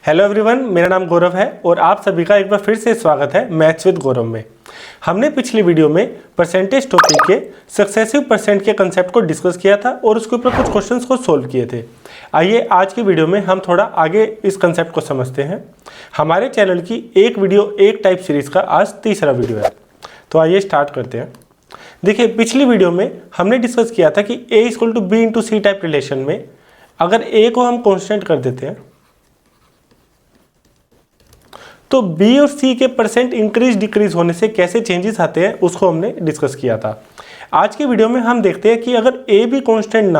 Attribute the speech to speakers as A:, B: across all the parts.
A: Hello everyone, मेरा नाम गौरव है और आप सभी का एक बार फिर से स्वागत है मैथ्स विद गौरव में। हमने पिछली वीडियो में परसेंटेज टॉपिक के सक्सेसिव परसेंट के कंसेप्ट को डिस्कस किया था और उसके ऊपर कुछ क्वेश्चंस को सोल्व किए थे। आइए आज की वीडियो में हम थोड़ा आगे इस कंसेप्ट को समझते हैं। हमारे चैनल की एक वीडियो एक टाइप सीरीज़ का आज तीसरा वीडियो है, तो आइए स्टार्ट करते हैं। देखिए, पिछली वीडियो में हमने डिस्कस किया था कि A equal to B into C type relation में अगर ए को हम कॉन्स्टेंट कर देते हैं तो बी और सी के परसेंट इंक्रीज डिक्रीज होने से कैसे चेंजेस आते हैं उसको हमने डिस्कस किया था। आज की वीडियो में हम देखते हैं कि अगर ए भी कांस्टेंट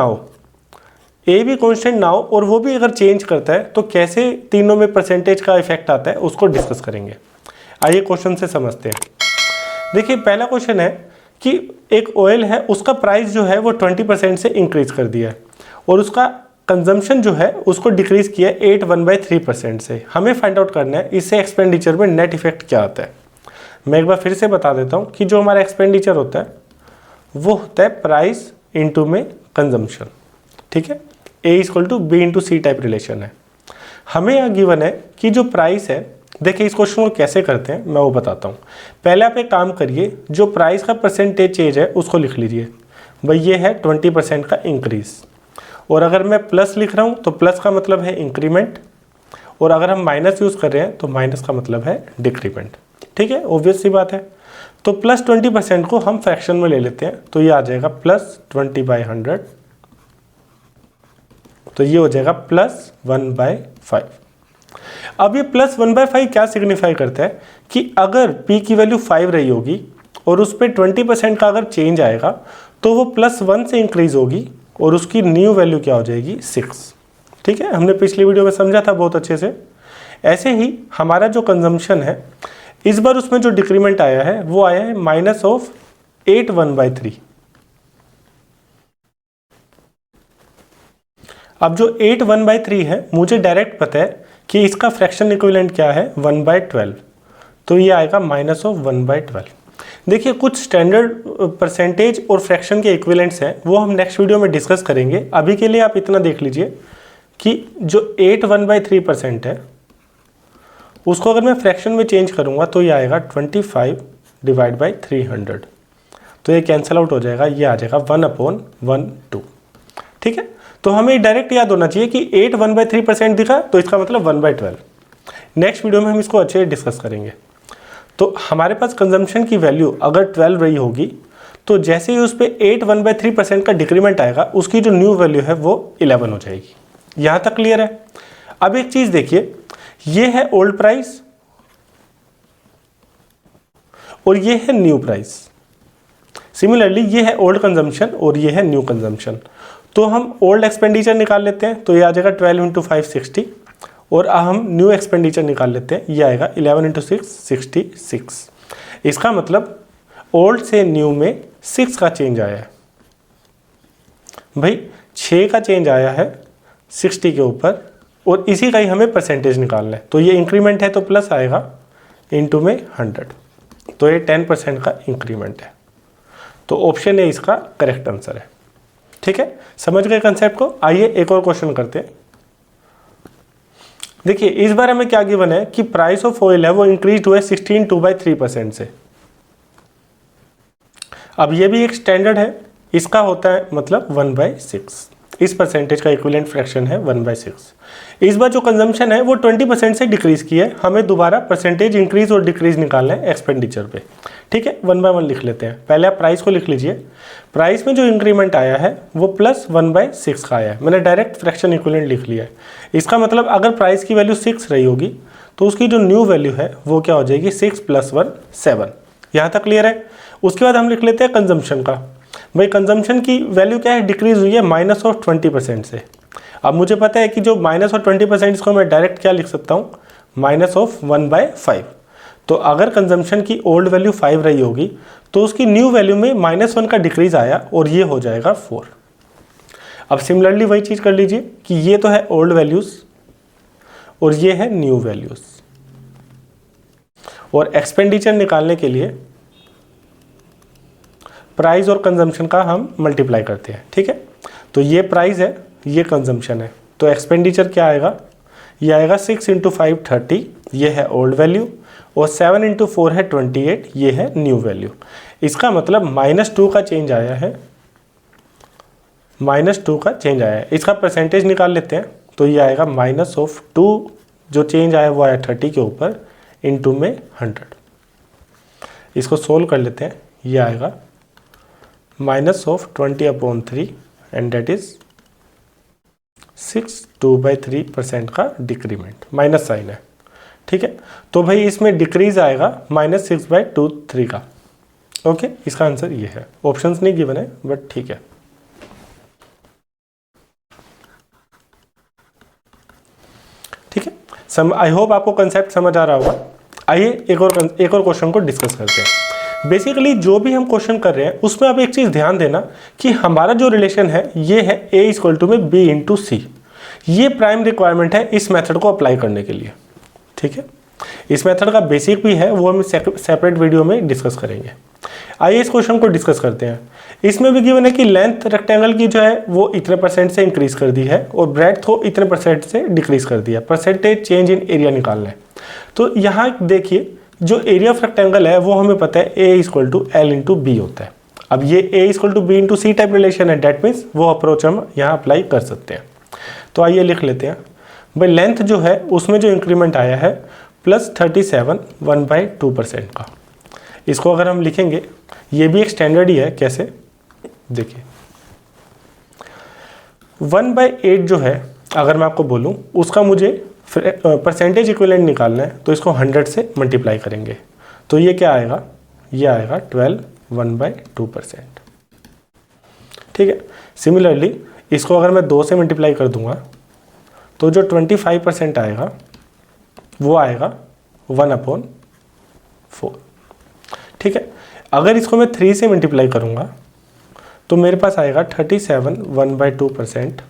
A: ना हो और वो भी अगर चेंज करता है तो कैसे तीनों में परसेंटेज का इफेक्ट आता है उसको डिस्कस करेंगे। आइए क्वेश्चन से समझते हैं। देखिए, पहला क्वेश्चन है कि एक ऑयल है, उसका प्राइस जो है वो 20% से इंक्रीज कर दिया है और उसका कंजम्पशन जो है उसको डिक्रीज किया 8/1/3% से। हमें फाइंड आउट करना है इससे एक्सपेंडिचर में नेट इफेक्ट क्या आता है। मैं एक बार फिर से बता देता हूँ कि जो हमारा एक्सपेंडिचर होता है वो होता है प्राइस इंटू में कंजम्पशन। ठीक है, A equal to B into C type relation है। हमें यहाँ गिवन है कि जो प्राइस है, देखिए इस क्वेश्चन को कैसे करते हैं मैं वो बताता हूँ। पहले आप एक काम करिए, जो प्राइस का परसेंटेज चेंज है उसको लिख लीजिए। भाई ये है 20% का इंक्रीज, और अगर मैं प्लस लिख रहा हूँ तो प्लस का मतलब है इंक्रीमेंट, और अगर हम माइनस यूज़ कर रहे हैं तो माइनस का मतलब है डिक्रीमेंट। ठीक है, ऑब्वियस सी बात है। तो प्लस 20% को हम फ्रैक्शन में ले लेते हैं तो ये आ जाएगा प्लस 20/100, तो ये हो जाएगा प्लस 1/5। अब ये प्लस 1/5 क्या सिग्निफाई करता है कि अगर p की वैल्यू 5 रही होगी और उस पर 20% का अगर चेंज आएगा तो वो +1 से इंक्रीज होगी और उसकी न्यू वैल्यू क्या हो जाएगी 6। ठीक है, हमने पिछली वीडियो में समझा था बहुत अच्छे से। ऐसे ही हमारा जो कंजम्पशन है, इस बार उसमें जो डिक्रीमेंट आया है वो आया है -8 1/3। अब जो 8 1/3 है, मुझे डायरेक्ट पता है कि इसका फ्रैक्शन इक्विवेलेंट क्या है 1/12, तो ये आएगा -1/12। देखिए, कुछ स्टैंडर्ड परसेंटेज और फ्रैक्शन के इक्विवेलेंट्स हैं, वो हम नेक्स्ट वीडियो में डिस्कस करेंगे। अभी के लिए आप इतना देख लीजिए कि जो 8 1/3% है उसको अगर मैं फ्रैक्शन में चेंज करूंगा तो ये आएगा 25/300, तो ये कैंसिल आउट हो जाएगा, ये आ जाएगा 1/12। ठीक है, तो हमें डायरेक्ट याद होना चाहिए कि 8 1/3% दिखा तो इसका मतलब 1/12। नेक्स्ट वीडियो में हम इसको अच्छे से डिस्कस करेंगे। तो हमारे पास कंजम्पशन की वैल्यू अगर 12 रही होगी तो जैसे ही उस पर 8 1/3% का डिक्रीमेंट आएगा उसकी जो न्यू वैल्यू है वो 11 हो जाएगी। यहाँ तक क्लियर है। अब एक चीज़ देखिए, ये है ओल्ड प्राइस और ये है न्यू प्राइस। सिमिलरली ये है ओल्ड कंजम्पशन और ये है न्यू कंजम्पशन। तो हम ओल्ड एक्सपेंडिचर निकाल लेते हैं तो ये आ जाएगा 12 × 5 60, और हम न्यू एक्सपेंडिचर निकाल लेते हैं, ये आएगा 11 × 6 66। इसका मतलब ओल्ड से न्यू में 6 का चेंज आया है। भाई 6 का चेंज आया है 60 के ऊपर, और इसी का ही हमें परसेंटेज निकालना है। तो ये इंक्रीमेंट है तो प्लस आएगा इंटू में 100, तो ये 10% का इंक्रीमेंट है। तो ऑप्शन ए इसका करेक्ट आंसर है। ठीक है, समझ गए कंसेप्ट को। आइए एक और क्वेश्चन करते हैं। देखिए, इस बार हमें क्या गिवन है कि प्राइस ऑफ ऑयल है वो इंक्रीज हुआ है 16 2/3% से। अब ये भी एक स्टैंडर्ड है, इसका होता है मतलब 1/6। इस परसेंटेज का इक्विवेलेंट फ्रैक्शन है 1/6। इस बार जो कंजम्पशन है वो 20% से डिक्रीज की है। हमें दोबारा परसेंटेज इंक्रीज और डिक्रीज निकालना है एक्सपेंडिचर पे। ठीक है, 1 बाय 1 लिख लेते हैं। पहले आप प्राइस को लिख लीजिए। प्राइस में जो इंक्रीमेंट आया है वो +1/6 का आया है। मैंने डायरेक्ट फ्रैक्शन इक्विवेलेंट लिख लिया है। इसका मतलब अगर प्राइस की वैल्यू 6 रही होगी तो उसकी जो न्यू वैल्यू है वो क्या हो जाएगी 6 + 1 7। यहाँ तक क्लियर है। उसके बाद हम लिख लेते हैं कंजम्पशन का। भाई कंजम्पशन की वैल्यू क्या है, डिक्रीज हुई है -20% से। अब मुझे पता है कि जो -20% इसको मैं डायरेक्ट क्या लिख सकता हूँ, -1/5। तो अगर कंजम्पशन की ओल्ड वैल्यू 5 रही होगी तो उसकी न्यू वैल्यू में -1 का डिक्रीज आया और ये हो जाएगा 4। अब सिमिलरली वही चीज़ कर लीजिए कि ये तो है ओल्ड वैल्यूज़ और ये है न्यू वैल्यूज़, और एक्सपेंडिचर निकालने के लिए प्राइस और कंजम्पशन का हम मल्टीप्लाई करते हैं। ठीक है, तो ये प्राइस है, ये कंजम्पशन है, तो एक्सपेंडिचर क्या आएगा, ये आएगा 6 इंटू 5 30, ये है ओल्ड वैल्यू, और 7 इंटू 4 है 28, ये है न्यू वैल्यू। इसका मतलब -2 का चेंज आया है, -2 का चेंज आया है। इसका परसेंटेज निकाल लेते हैं, तो ये आएगा -2, जो चेंज आया वो आया 30 के ऊपर, इंटू में 100। इसको सोल्व कर लेते हैं, ये आएगा -20/3 एंड डेट इज 6, 2/3% का डिक्रीमेंट, माइनस साइन है, ठीक है। तो भाई इसमें डिक्रीज आएगा -6/3 का। ओके, इसका आंसर ये है। ऑप्शंस नहीं गिवन है बट ठीक है। ठीक है, आई होप आपको कंसेप्ट समझ आ रहा होगा। आइए एक और क्वेश्चन को डिस्कस करते हैं। बेसिकली जो भी हम क्वेश्चन कर रहे हैं उसमें आप एक चीज़ ध्यान देना कि हमारा जो रिलेशन है ये है A = में B × C। ये प्राइम रिक्वायरमेंट है इस मेथड को अप्लाई करने के लिए, ठीक है। इस मेथड का बेसिक भी है, वो हम सेपरेट वीडियो में डिस्कस करेंगे। आइए इस क्वेश्चन को डिस्कस करते हैं। इसमें भी गिवन है कि लेंथ रेक्टेंगल की जो है वो इतने % से इंक्रीज कर दी है और ब्रेड्थ को इतने % से डिक्रीज कर दिया। परसेंटेज चेंज इन एरिया निकालना है। तो यहाँ देखिए, जो एरिया ऑफ रेक्टेंगल है वो हमें पता है A = L × B होता है। अब ये A = B × C type relation है, डेट मीन्स वो अप्रोच हम यहाँ अप्लाई कर सकते हैं। तो आइए लिख लेते हैं भाई, लेंथ जो है उसमें जो इंक्रीमेंट आया है +37 1/2% का। इसको अगर हम लिखेंगे, ये भी एक स्टैंडर्ड ही है। कैसे, देखिए 1/8 जो है, अगर मैं आपको बोलूँ उसका मुझे परसेंटेज इक्विवेलेंट निकालना है, तो इसको 100 से मल्टीप्लाई करेंगे। तो ये क्या आएगा, ये आएगा 12 1/2%, ठीक है। सिमिलरली इसको अगर मैं 2 से मल्टीप्लाई कर दूंगा तो जो 25% आएगा वो आएगा 1/4, ठीक है। अगर इसको मैं 3 से मल्टीप्लाई करूंगा तो मेरे पास आएगा 37 1/2%,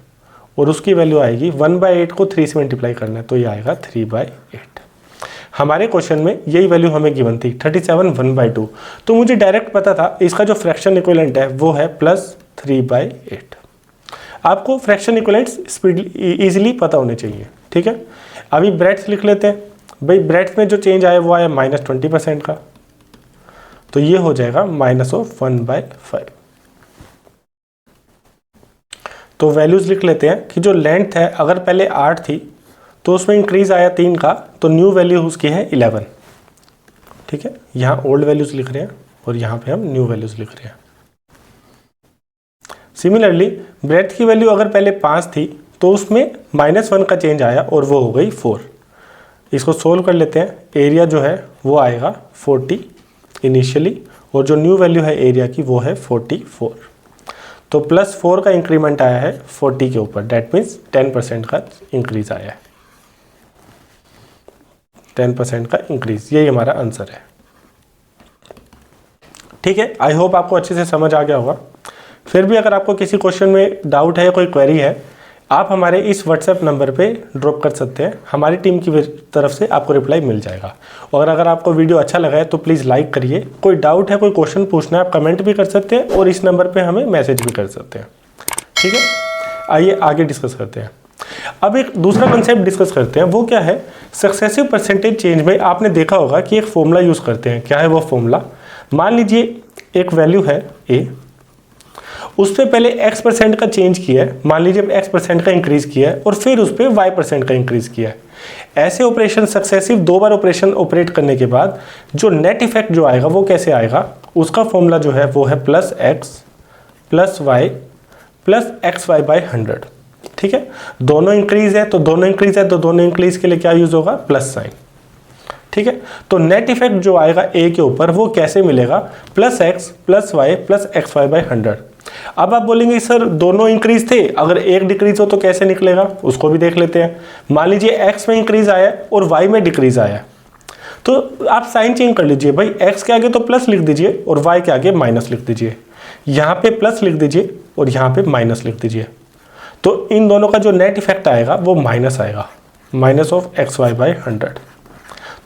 A: और उसकी वैल्यू आएगी 1/8 को 3 से मल्टीप्लाई करना है, तो ये आएगा 3/8। हमारे क्वेश्चन में यही वैल्यू हमें गिवन थी 37 1/2। तो मुझे डायरेक्ट पता था इसका जो फ्रैक्शन इक्विवेलेंट है वो है +3/8। आपको फ्रैक्शन इक्विवेलेंट्स इजीली पता होने चाहिए, ठीक है। अभी ब्रेड्थ लिख लेते हैं। भाई ब्रेड्थ में जो चेंज आया वो आया -20% का, तो ये हो जाएगा -1/5। तो वैल्यूज लिख लेते हैं कि जो लेंथ है अगर पहले 8 थी तो उसमें इंक्रीज आया 3 का, तो न्यू वैल्यू उसकी है 11, ठीक है। यहाँ ओल्ड वैल्यूज लिख रहे हैं और यहाँ पे हम न्यू वैल्यूज लिख रहे हैं। सिमिलरली ब्रेड्थ की वैल्यू अगर पहले 5 थी तो उसमें -1 का चेंज आया और वो हो गई 4। इसको सोल्व कर लेते हैं। एरिया जो है वो आएगा 40 इनिशियली, और जो न्यू वैल्यू है एरिया की वो है 44। तो +4 का इंक्रीमेंट आया है 40 के ऊपर, डेट मीन्स 10% का इंक्रीज आया है। 10% का इंक्रीज, यही हमारा आंसर है, ठीक है। आई होप आपको अच्छे से समझ आ गया होगा। फिर भी अगर आपको किसी क्वेश्चन में डाउट है, कोई क्वेरी है, आप हमारे इस व्हाट्सएप नंबर पे ड्रॉप कर सकते हैं। हमारी टीम की तरफ से आपको रिप्लाई मिल जाएगा। और अगर आपको वीडियो अच्छा लगा है तो प्लीज़ लाइक करिए। कोई डाउट है, कोई क्वेश्चन पूछना है, आप कमेंट भी कर सकते हैं और इस नंबर पे हमें मैसेज भी कर सकते हैं, ठीक है। आइए आगे डिस्कस करते हैं। अब एक दूसरा कंसेप्ट डिस्कस करते हैं, वो क्या है, सक्सेसिव परसेंटेज चेंज में आपने देखा होगा कि एक फॉर्मूला यूज़ करते हैं। क्या है वो फॉर्मूला, मान लीजिए एक वैल्यू है A, उस पर पहले x% का चेंज किया है, मान लीजिए x% का इंक्रीज किया है, और फिर उस पर y% का इंक्रीज किया है। ऐसे ऑपरेशन सक्सेसिव 2 बार ऑपरेशन ऑपरेट करने के बाद जो नेट इफेक्ट जो आएगा वो कैसे आएगा, उसका फॉर्मूला जो है वो है +x + y + xy/100, ठीक है। दोनों इंक्रीज है तो दोनों इंक्रीज है, तो दोनों इंक्रीज के लिए क्या यूज होगा, प्लस साइन, ठीक है। तो नेट इफेक्ट जो आएगा A के ऊपर वो कैसे मिलेगा, +x + y + xy/100। अब आप बोलेंगे सर दोनों इंक्रीज थे, अगर एक डिक्रीज हो तो कैसे निकलेगा, उसको भी देख लेते हैं। मान लीजिए x में इंक्रीज आया और y में डिक्रीज आया, तो आप साइन चेंज कर लीजिए। भाई x के आगे तो प्लस लिख दीजिए और y के आगे माइनस लिख दीजिए। यहाँ पे प्लस लिख दीजिए और यहाँ पे माइनस लिख दीजिए। तो इन दोनों का जो नेट इफेक्ट आएगा वो माइनस आएगा, -xy/100।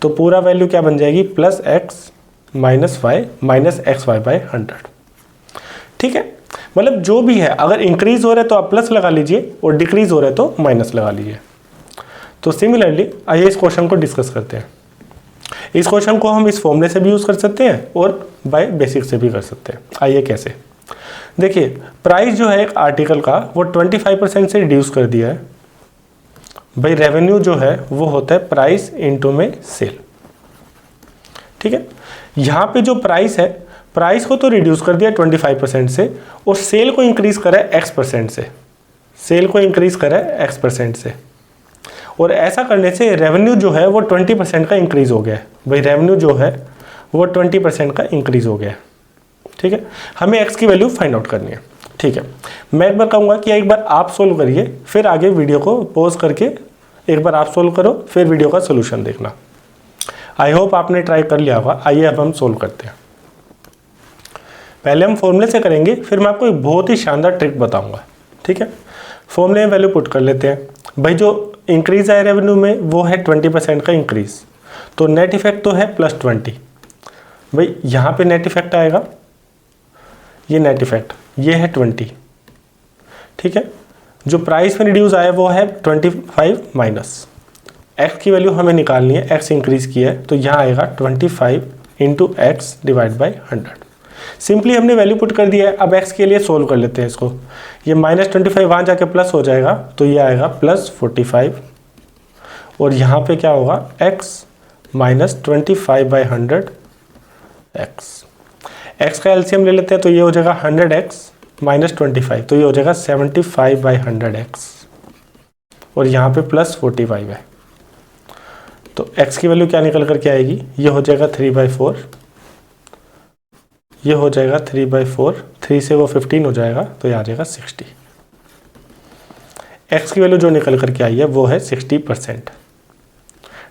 A: तो पूरा वैल्यू क्या बन जाएगी, +x - y - xy/100, ठीक है। मतलब जो भी है, अगर इंक्रीज हो रहा है तो आप प्लस लगा लीजिए और डिक्रीज हो रहा है तो माइनस लगा लीजिए। तो सिमिलरली आइए इस क्वेश्चन को डिस्कस करते हैं। इस क्वेश्चन को हम इस फॉर्मूले से भी यूज़ कर सकते हैं और बाय बेसिक से भी कर सकते हैं। आइए कैसे, देखिए प्राइस जो है एक आर्टिकल का वो 25% से रिड्यूस कर दिया है भाई। रेवेन्यू जो है वो होता है प्राइस इनटू में सेल, ठीक है। यहाँ पे जो प्राइस है, प्राइस को तो रिड्यूस कर दिया 25% से और सेल को इंक्रीज करा है X% से, सेल को इंक्रीज करा है X% से। और ऐसा करने से रेवेन्यू जो है वो 20% का इंक्रीज हो गया है भाई। रेवेन्यू जो है वो 20% का इंक्रीज हो गया है, ठीक है। हमें x की वैल्यू फाइंड आउट करनी है, ठीक है। मैं एक बार कहूँगा कि एक बार आप सोल्व करिए, फिर आगे वीडियो को पॉज करके एक बार आप सोल्व करो, फिर वीडियो का सोल्यूशन देखना। आई होप आपने ट्राई कर लिया होगा। आइए अब हम सोल्व करते हैं। पहले हम फॉर्मूले से करेंगे, फिर मैं आपको एक बहुत ही शानदार ट्रिक बताऊंगा, ठीक है। फॉर्मूले में वैल्यू पुट कर लेते हैं भाई। जो इंक्रीज आया रेवेन्यू में वो है 20% का इंक्रीज, तो नेट इफेक्ट तो है +20 भाई। यहाँ पे नेट इफेक्ट आएगा, ये नेट इफेक्ट ये है 20, ठीक है। जो प्राइस में रिड्यूस आया वो है 25 माइनस एक्स की वैल्यू हमें निकालनी है, एक्स इंक्रीज किया है तो यहाँ आएगा 25 into x divide by 100। Simply हमने वैल्यू पुट कर दिया है। अब x के लिए सोल्व कर लेते हैं इसको। ये -25 वहाँ जाके प्लस हो जाएगा तो ये आएगा +45 और यहाँ पे क्या होगा x -25/100 x का एलसीएम ले लेते हैं तो ये हो जाएगा 100x -25 तो ये हो जाएगा 75/100x और यहाँ पे +45 है तो x की वैल्यू क्या निकल कर के आएगी, ये हो जाएगा 3/4, ये हो जाएगा 3/4, 3 से वो 15 हो जाएगा तो ये आ जाएगा 60। x की वैल्यू जो निकल करके आई है वो है 60%।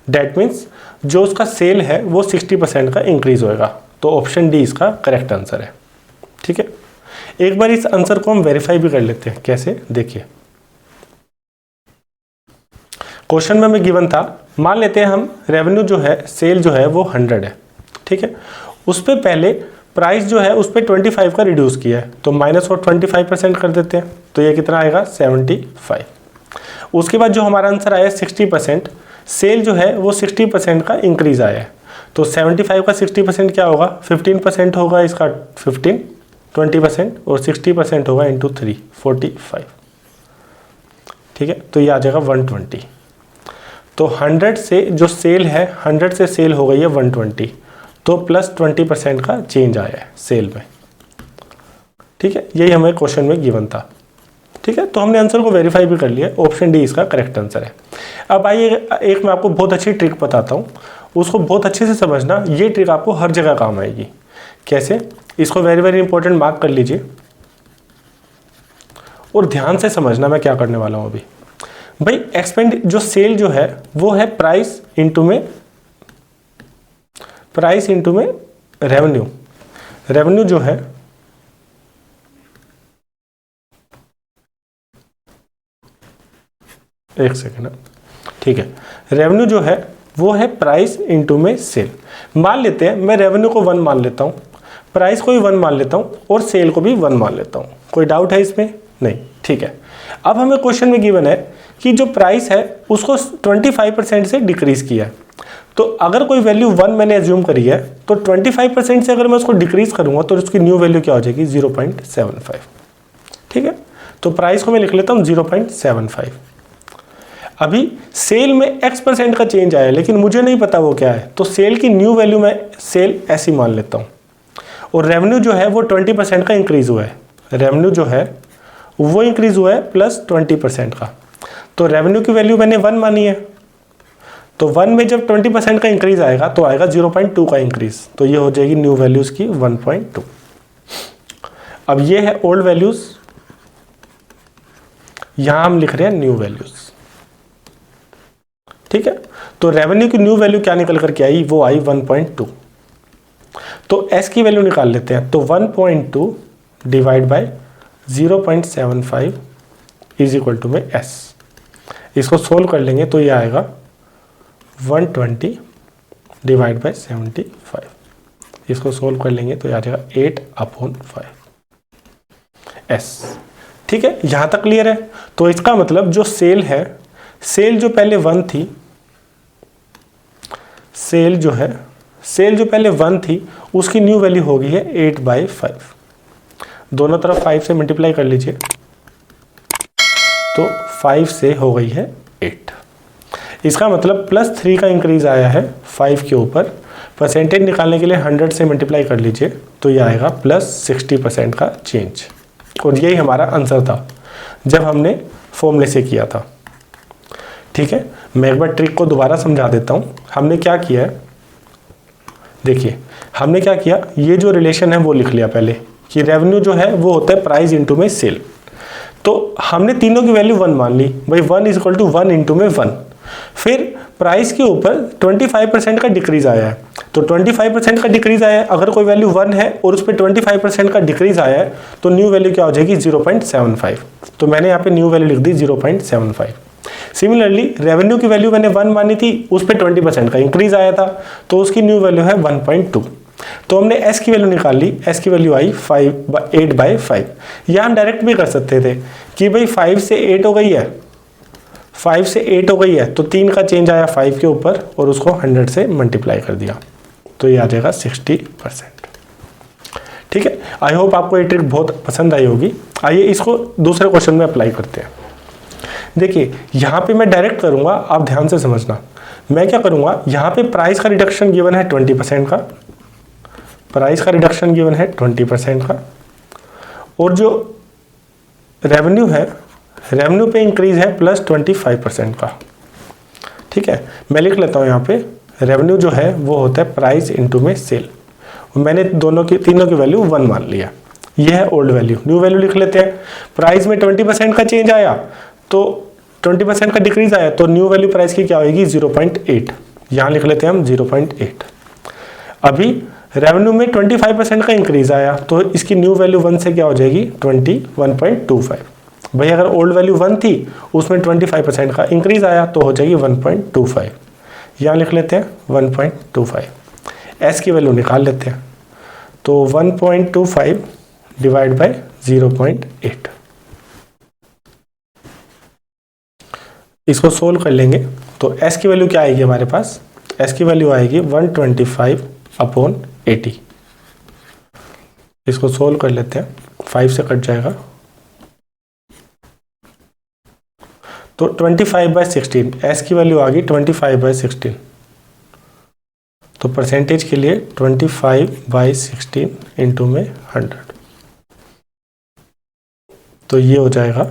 A: डैट मीन्स जो उसका सेल है वो 60% का इंक्रीज होएगा, तो ऑप्शन डी इसका करेक्ट आंसर है, ठीक है। एक बार इस आंसर को हम वेरीफाई भी कर लेते हैं। कैसे, देखिए क्वेश्चन में हमें गिवन था, मान लेते हैं हम रेवेन्यू जो है, सेल जो है वो 100 है, ठीक है। उस पर पहले प्राइस जो है उस पर 25 का रिड्यूस किया है तो माइनस और 25% कर देते हैं तो ये कितना आएगा 75। उसके बाद जो हमारा आंसर आया 60%, सेल जो है वो 60% का इंक्रीज आया है तो 75 का 60% क्या होगा, 15% होगा इसका 15, 20% और 60% होगा इंटू 3 45, ठीक है। तो ये आ जाएगा 120। तो 100 से जो सेल है, 100 से सेल हो गई है 120 तो +20% का चेंज आया है सेल में, ठीक है। यही हमें क्वेश्चन में गिवन था, ठीक है। तो हमने आंसर को वेरीफाई भी कर लिया, ऑप्शन डी इसका करेक्ट आंसर है। अब आइए एक मैं आपको बहुत अच्छी ट्रिक बताता हूँ, उसको बहुत अच्छे से समझना। ये ट्रिक आपको हर जगह काम आएगी। कैसे, इसको वेरी वेरी इंपॉर्टेंट मार्क कर लीजिए और ध्यान से समझना मैं क्या करने वाला हूँ अभी। भाई एक्सपेंड जो सेल जो है वो है प्राइस इंटू में रेवेन्यू। रेवेन्यू जो है एक सेकेंड, ठीक है। रेवेन्यू जो है वो है प्राइस इंटू में सेल। मान लेते हैं मैं रेवेन्यू को 1 मान लेता हूँ, प्राइस को भी 1 मान लेता हूँ और सेल को भी 1 मान लेता हूँ। कोई डाउट है इसमें? नहीं, ठीक है। अब हमें क्वेश्चन में गिवन है कि जो प्राइस है उसको 25% से डिक्रीज किया है, तो अगर कोई वैल्यू 1 मैंने एज्यूम करी है तो 25% से अगर मैं उसको डिक्रीज करूंगा तो उसकी न्यू वैल्यू क्या हो जाएगी 0.75, ठीक है। तो प्राइस को मैं लिख लेता हूँ 0.75। अभी सेल में X% का चेंज आया लेकिन मुझे नहीं पता वो क्या है, तो सेल की न्यू वैल्यू मैं सेल ऐसी मान लेता हूँ। और रेवेन्यू जो है वो 20% का इंक्रीज हुआ है, रेवेन्यू जो है वो इंक्रीज हुआ है +20% का। तो रेवेन्यू की वैल्यू मैंने 1 मानी है, तो 1 में जब 20% का इंक्रीज आएगा तो आएगा 0.2 का इंक्रीज, तो ये हो जाएगी न्यू वैल्यूज की 1.2। अब ये है ओल्ड वैल्यूज, यहां हम लिख रहे हैं न्यू वैल्यूज, ठीक है। तो रेवेन्यू की न्यू वैल्यू क्या निकल करके आई, वो आई 1.2। तो एस की वैल्यू निकाल लेते हैं, तो 1.2 divide by 0.75 is equal to में एस। इसको सोल्व कर लेंगे तो ये आएगा 120 डिवाइड बाय 75। इसको सोल्व कर लेंगे तो ये आ जाएगा 8/5 एस, ठीक है। यहां तक क्लियर है। तो इसका मतलब जो सेल है, सेल जो पहले 1 थी, सेल जो पहले 1 थी उसकी न्यू वैल्यू हो गई है 8/5। दोनों तरफ 5 से मल्टीप्लाई कर लीजिए तो 5 से हो गई है 8। इसका मतलब +3 का इंक्रीज आया है 5 के ऊपर। परसेंटेज निकालने के लिए 100 से मल्टीप्लाई कर लीजिए तो ये आएगा +60% का चेंज। और यही हमारा आंसर था जब हमने फॉर्मूले से किया था। ठीक है, मैं एक बार ट्रिक को दोबारा समझा देता हूँ। हमने क्या किया है, देखिए हमने क्या किया, ये जो रिलेशन है वो लिख लिया पहले कि रेवेन्यू जो है वो होता है प्राइस इंटू में सेल। तो हमने तीनों की वैल्यू 1 मान ली, भाई 1 = 1 इंटू में 1। फिर प्राइस के ऊपर 25% का डिक्रीज आया है, तो 25% का डिक्रीज आया है, अगर कोई वैल्यू 1 है और उस पर 25% का डिक्रीज आया है तो न्यू वैल्यू क्या हो जाएगी 0.75। तो मैंने यहाँ पे न्यू वैल्यू लिख दी 0.75। सिमिलरली रेवेन्यू की वैल्यू मैंने 1 मानी थी, उस पर 20% का इंक्रीज आया था तो उसकी न्यू वैल्यू है 1.2। तो हमने एस की वैल्यू निकाल ली, एस की वैल्यू आई 8/5। या हम डायरेक्ट भी कर सकते थे कि भाई 5 से 8 हो गई है, 5 से 8 हो गई है तो 3 का चेंज आया 5 के ऊपर और उसको 100 से मल्टीप्लाई कर दिया तो ये आ जाएगा 60%। ठीक है, आई होप आपको ये ट्रिक बहुत पसंद आई होगी। आइए इसको दूसरे क्वेश्चन में अप्लाई करते हैं। देखिए यहाँ पे मैं डायरेक्ट करूँगा, आप ध्यान से समझना। मैं क्या करूँगा, यहाँ पे प्राइस का रिडक्शन गिवन है 20% का, प्राइस का रिडक्शन गिवन है 20% का, और जो रेवेन्यू है, रेवेन्यू पे इंक्रीज है +25% का। ठीक है, मैं लिख लेता हूँ यहाँ पे रेवेन्यू जो है वो होता है प्राइस इंटू में सेल। मैंने तीनों की वैल्यू 1 मान लिया, ये है ओल्ड वैल्यू। न्यू वैल्यू लिख लेते हैं, प्राइस में 20% का चेंज आया तो 20% का डिक्रीज आया तो न्यू वैल्यू प्राइस की क्या होगी 0.8। यहाँ लिख लेते हैं हम 0.8। अभी रेवेन्यू में 25% का इंक्रीज आया तो इसकी न्यू वैल्यू 1 से क्या हो जाएगी 21.25। भाई अगर ओल्ड वैल्यू 1 थी उसमें 25% का इंक्रीज आया तो हो जाएगी 1.25। यहाँ लिख लेते हैं 1.25। एस की वैल्यू निकाल लेते हैं तो 1.25 डिवाइड बाय 0.8, इसको सोल्व कर लेंगे तो एस की वैल्यू क्या आएगी हमारे पास, एस की वैल्यू आएगी 125/80। इसको सोल्व कर लेते हैं, 5 से कट जाएगा तो 25/16। एस की वैल्यू आ गई 25/16, तो परसेंटेज के लिए 25/16 इंटू में 100, तो ये हो जाएगा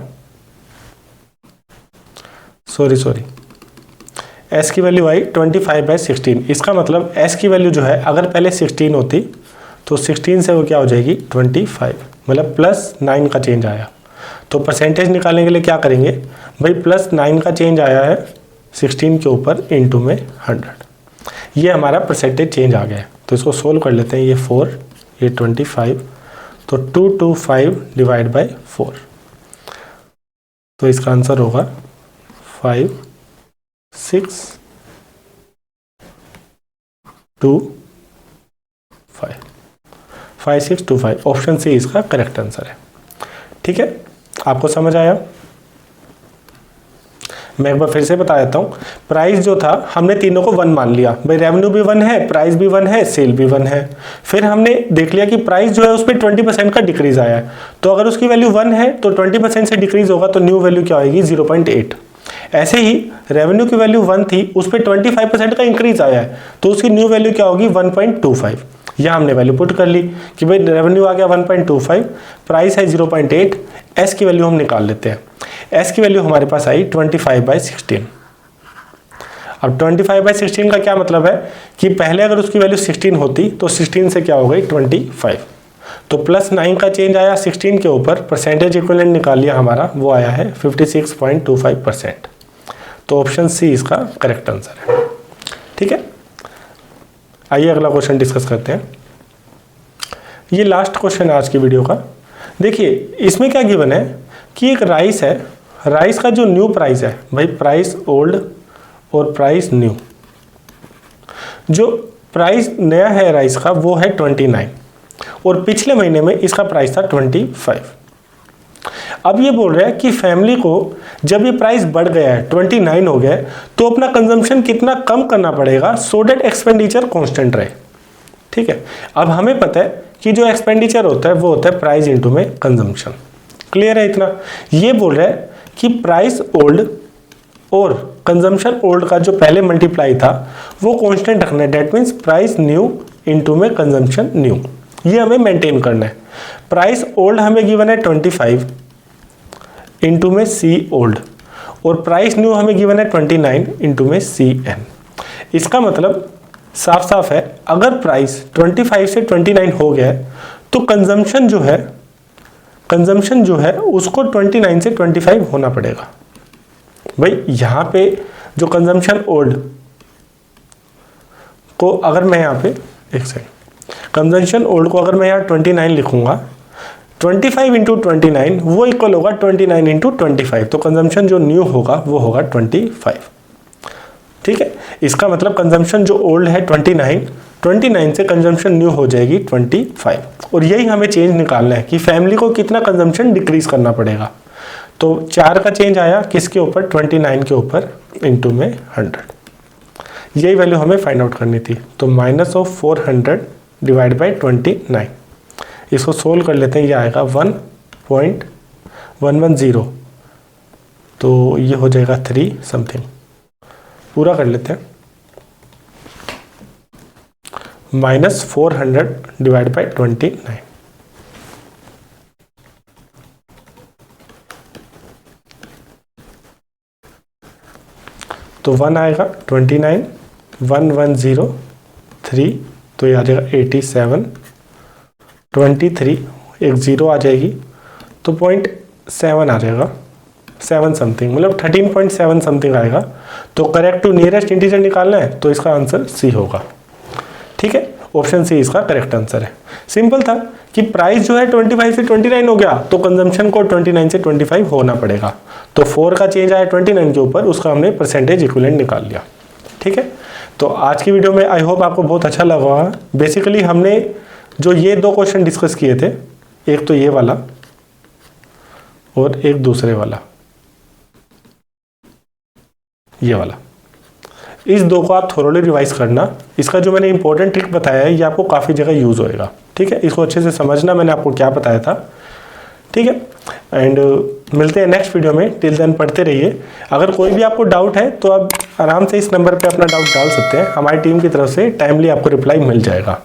A: सॉरी एस की वैल्यू आई 25/16। इसका मतलब एस की वैल्यू जो है अगर पहले 16 होती तो 16 से वो क्या हो जाएगी 25, मतलब +9 का चेंज आया। तो परसेंटेज निकालने के लिए क्या करेंगे भाई, +9 का चेंज आया है 16 के ऊपर इंटू में 100, ये हमारा परसेंटेज चेंज आ गया है। तो इसको सोल्व कर लेते हैं, ये 4 ये 25, तो 225 डिवाइड बाय 4, तो इसका आंसर होगा 5625। ऑप्शन सी इसका करेक्ट आंसर है। ठीक है, आपको समझ आया? मैं एक बार फिर से बता देता हूँ। प्राइस जो था हमने तीनों को 1 मान लिया, भाई रेवेन्यू भी 1 है, प्राइस भी 1 है, सेल भी 1 है। फिर हमने देख लिया कि प्राइस जो है उस पर 20% का डिक्रीज आया है, तो अगर उसकी वैल्यू 1 है तो 20% से डिक्रीज होगा तो न्यू वैल्यू क्या आएगी 0.8। ऐसे ही रेवेन्यू की वैल्यू 1 थी, उस पर 25% का इंक्रीज आया है तो उसकी न्यू वैल्यू क्या होगी 1.25। यहाँ हमने वैल्यू पुट कर ली कि भाई रेवेन्यू आ गया 1.25, प्राइस है 0.8, एस की वैल्यू हम निकाल लेते हैं। एस की वैल्यू हमारे पास आई 25/16। अब 25/16 का क्या मतलब है कि पहले अगर उसकी वैल्यू 16 होती तो 16 से क्या हो गई 25, तो +9 का चेंज आया 16 के ऊपर, परसेंटेज इक्विवेलेंट निकाल लिया हमारा, वो आया है 56.25%। तो ऑप्शन सी इसका करेक्ट आंसर है। ठीक है, आइए अगला क्वेश्चन डिस्कस करते हैं। ये लास्ट क्वेश्चन है आज की वीडियो का। देखिए इसमें क्या गिवन है कि एक राइस है, राइस का जो न्यू प्राइस है, भाई प्राइस ओल्ड और प्राइस न्यू, जो प्राइस नया है राइस का वो है 29 और पिछले महीने में इसका प्राइस था 25। अब ये बोल रहा है कि फैमिली को जब ये प्राइस बढ़ गया है 29 हो गया है तो अपना कंजम्पशन कितना कम करना पड़ेगा सो दैट एक्सपेंडिचर कांस्टेंट रहे। ठीक है, अब हमें पता है कि जो एक्सपेंडिचर होता है वो होता है प्राइस इनटू में कंजम्पशन। क्लियर है इतना? ये बोल रहा है कि प्राइस ओल्ड और कंजम्पशन ओल्ड का जो पहले मल्टीप्लाई था वो कांस्टेंट रखना है। That means price new into में कंजम्पशन न्यू, ये हमें मेंटेन करना है। प्राइस ओल्ड हमें गिवन है 25 इनटू में सी ओल्ड और प्राइस न्यू हमें गिवन है 29 इनटू में सी एन। इसका मतलब साफ साफ है, अगर प्राइस 25 से 29 हो गया है तो कंजम्पशन जो है उसको 29 से 25 होना पड़ेगा। भाई यहाँ पे जो कंजम्पशन ओल्ड को अगर मैं यहाँ पे एक सेकंड, कंजम्पशन ओल्ड को अगर मैं यहाँ 29 लिखूंगा, 25 इंटू 29 वो इक्वल होगा 29 इंटू 25, तो कंजम्पशन जो न्यू होगा वो होगा 25। ठीक है, इसका मतलब कंजम्पशन जो ओल्ड है 29 से कंजम्पशन न्यू हो जाएगी 25, और यही हमें चेंज निकालना है कि फैमिली को कितना कंजम्पशन डिक्रीज करना पड़ेगा। तो 4 का चेंज आया किसके ऊपर, 29 के ऊपर इनटू में 100, यही वैल्यू हमें फाइंड आउट करनी थी। तो माइनस ऑफ 400 डिवाइड बाई 29, इसको सोल्व कर लेते हैं, ये आएगा 1.110, तो ये हो जाएगा 3 समथिंग। पूरा कर लेते हैं, माइनस 400 डिवाइड बाई 29, तो 1 आएगा 29, 1103, तो ये आ जाएगा 87, 23, एक 0 आ जाएगी तो 0.7 आ जाएगा, 7 समथिंग, मतलब 13.7 समथिंग आएगा। तो करेक्ट टू नियरेस्ट इंटीजर निकालना है तो इसका आंसर सी होगा। ठीक है, ऑप्शन सी इसका करेक्ट आंसर है। सिंपल था कि प्राइस जो है 25 से 29 हो गया तो कंजम्पशन को 29 से 25 होना पड़ेगा, तो 4 का चेंज आया 29 के ऊपर, उसका हमने परसेंटेज इक्विवेलेंट निकाल लिया। ठीक है, तो आज की वीडियो में आई होप आपको बहुत अच्छा लगा होगा। बेसिकली हमने जो ये 2 क्वेश्चन डिस्कस किए थे, एक तो ये वाला और एक दूसरे वाला, ये वाला, इस 2 को आप थोरोली रिवाइज करना। इसका जो मैंने इंपॉर्टेंट ट्रिक बताया है ये आपको काफ़ी जगह यूज़ होएगा। ठीक है, इसको अच्छे से समझना, मैंने आपको क्या बताया था। ठीक है, एंड मिलते हैं नेक्स्ट वीडियो में। टिल देन पढ़ते रहिए। अगर कोई भी आपको डाउट है तो आप आराम से इस नंबर पे अपना डाउट डाल सकते हैं, हमारी टीम की तरफ से टाइमली आपको रिप्लाई मिल जाएगा।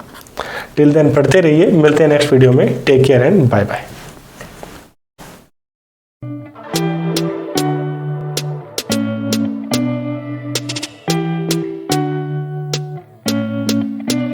A: टिल देन पढ़ते रहिए, मिलते हैं नेक्स्ट वीडियो में। Take care and bye bye.